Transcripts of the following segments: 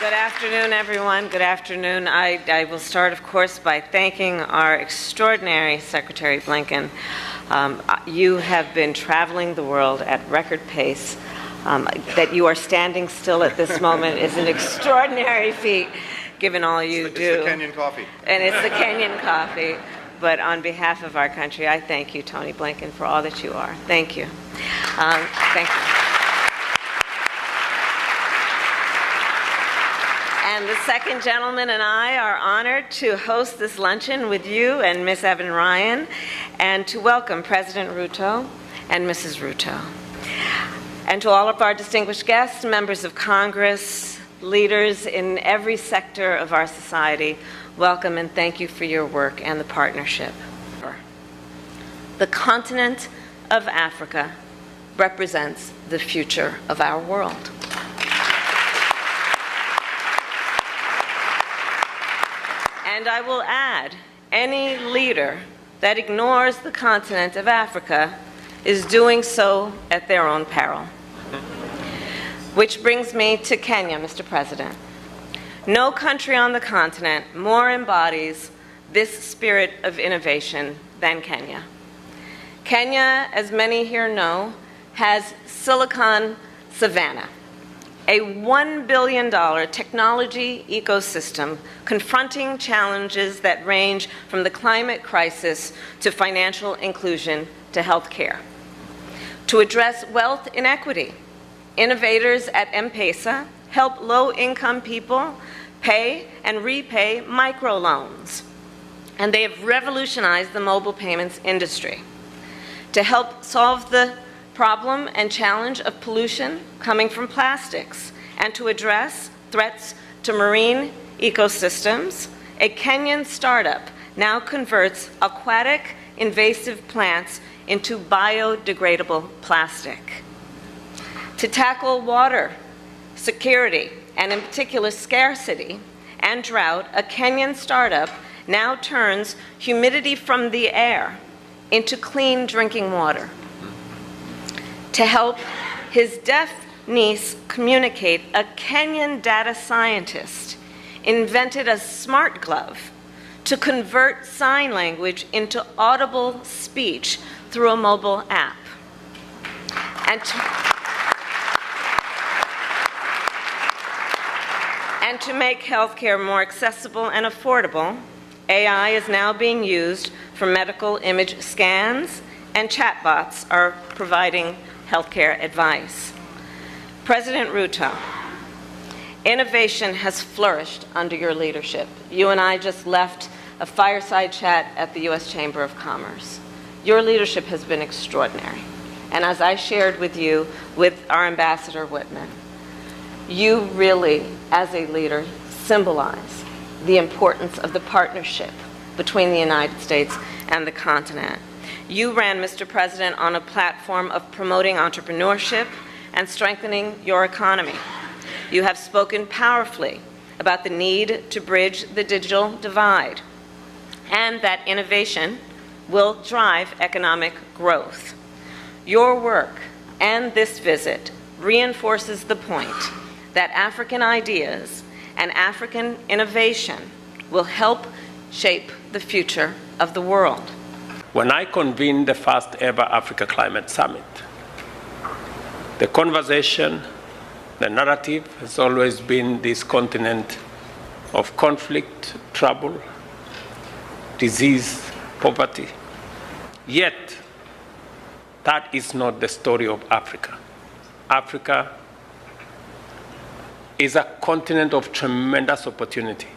Good afternoon, everyone. Good afternoon. I will start, of course, by thanking our extraordinary Secretary Blinken. You have been traveling the world at record pace. That you are standing still at this moment is an extraordinary feat, given all you do. It's the Kenyan coffee. And it's the Kenyan coffee. But on behalf of our country, I thank you, Tony Blinken, for all that you are. Thank you. Thank you. And the second gentleman and I are honored to host this luncheon with you and Ms. Evan Ryan, and to welcome President Ruto and Mrs. Ruto. And to all of our distinguished guests, members of Congress, leaders in every sector of our society, welcome and thank you for your work and the partnership. The continent of Africa represents the future of our world. And I will add, any leader that ignores the continent of Africa is doing so at their own peril. Which brings me to Kenya, Mr. President. No country on the continent more embodies this spirit of innovation than Kenya. Kenya, as many here know, has Silicon Savannah, a $1 billion technology ecosystem confronting challenges that range from the climate crisis to financial inclusion to healthcare. To address wealth inequity, innovators at M-Pesa help low-income people pay and repay microloans, and they have revolutionized the mobile payments industry. To help solve the problem and challenge of pollution coming from plastics, and to address threats to marine ecosystems, a Kenyan startup now converts aquatic invasive plants into biodegradable plastic. To tackle water security, and in particular scarcity and drought, a Kenyan startup now turns humidity from the air into clean drinking water. To help his deaf niece communicate, a Kenyan data scientist invented a smart glove to convert sign language into audible speech through a mobile app. And to make healthcare more accessible and affordable, AI is now being used for medical image scans, and chatbots are providing healthcare advice. President Ruto, innovation has flourished under your leadership. You and I just left a fireside chat at the U.S. Chamber of Commerce. Your leadership has been extraordinary. And as I shared with you, with our Ambassador Whitman, you really, as a leader, symbolize the importance of the partnership between the United States and the continent. You ran, Mr. President, on a platform of promoting entrepreneurship and strengthening your economy. You have spoken powerfully about the need to bridge the digital divide and that innovation will drive economic growth. Your work and this visit reinforces the point that African ideas and African innovation will help shape the future of the world. When I convened the first ever Africa Climate Summit, the conversation, the narrative has always been this continent of conflict, trouble, disease, poverty. Yet, that is not the story of Africa. Africa is a continent of tremendous opportunity.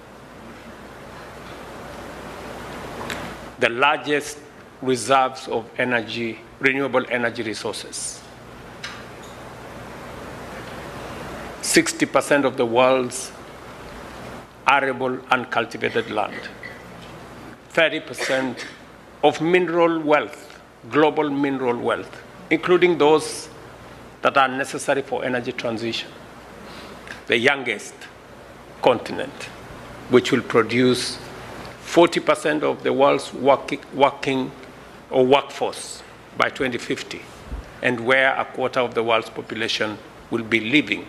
The largest reserves of energy, renewable energy resources. 60% of the world's arable and cultivated land. 30% of mineral wealth, global mineral wealth, including those that are necessary for energy transition. The youngest continent, which will produce 40% of the world's working or workforce by 2050, and where a quarter of the world's population will be living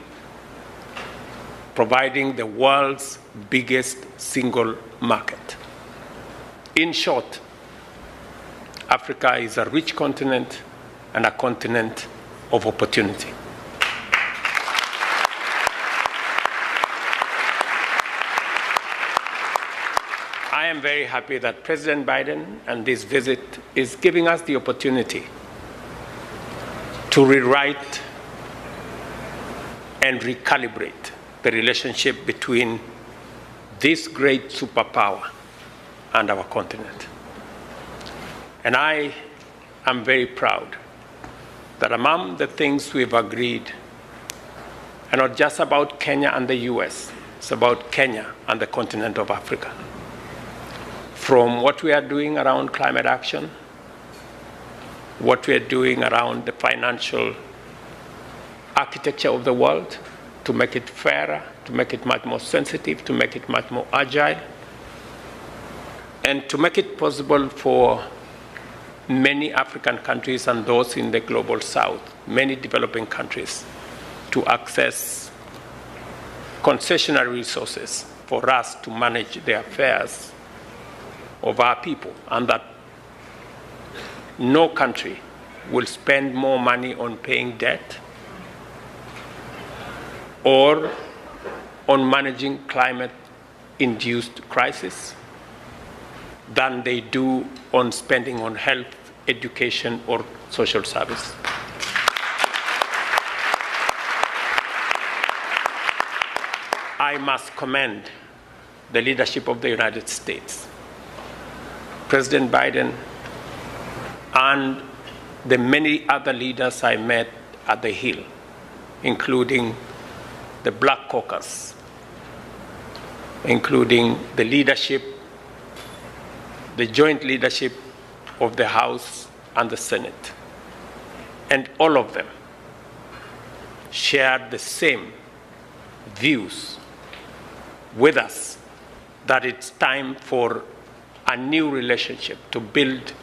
providing the world's biggest single market. In short, Africa is a rich continent and a continent of opportunity. I am very happy that President Biden and this visit is giving us the opportunity to rewrite and recalibrate the relationship between this great superpower and our continent. And I am very proud that among the things we've agreed are not just about Kenya and the US, it's about Kenya and the continent of Africa. From what we are doing around climate action, what we are doing around the financial architecture of the world, to make it fairer, to make it much more sensitive, to make it much more agile, and to make it possible for many African countries and those in the global south, many developing countries, to access concessionary resources for us to manage the affairs of our people, and that no country will spend more money on paying debt or on managing climate-induced crisis than they do on spending on health, education, or social service. I must commend the leadership of the United States, President Biden, and the many other leaders I met at the Hill, including the Black Caucus, including the leadership, the joint leadership of the House and the Senate. And all of them shared the same views with us that it's time for a new relationship, to build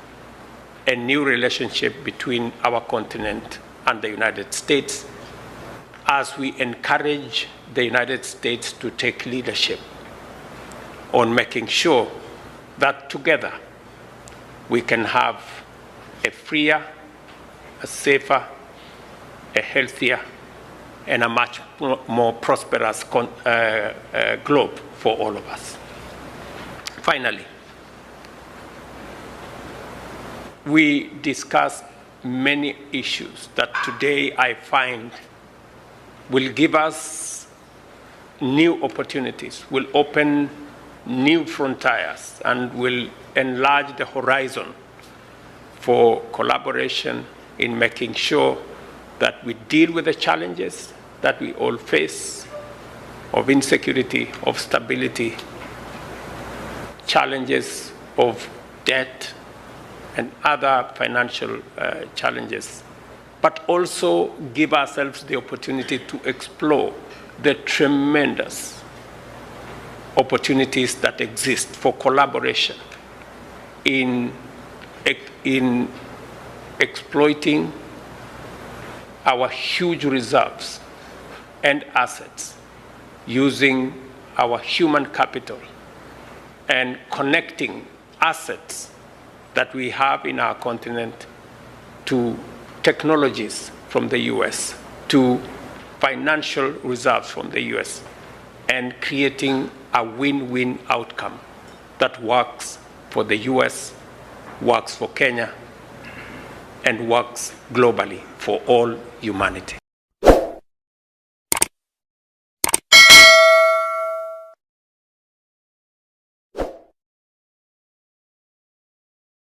a new relationship between our continent and the United States, as we encourage the United States to take leadership on making sure that together we can have a freer, a safer, a healthier, and a much more prosperous globe for all of us. Finally, we discussed many issues that today I find will give us new opportunities, will open new frontiers, and will enlarge the horizon for collaboration in making sure that we deal with the challenges that we all face of insecurity, of stability, challenges of debt, and other financial challenges, but also give ourselves the opportunity to explore the tremendous opportunities that exist for collaboration in exploiting our huge reserves and assets, using our human capital and connecting assets that we have in our continent to technologies from the US, to financial reserves from the US, and creating a win-win outcome that works for the US, works for Kenya, and works globally for all humanity.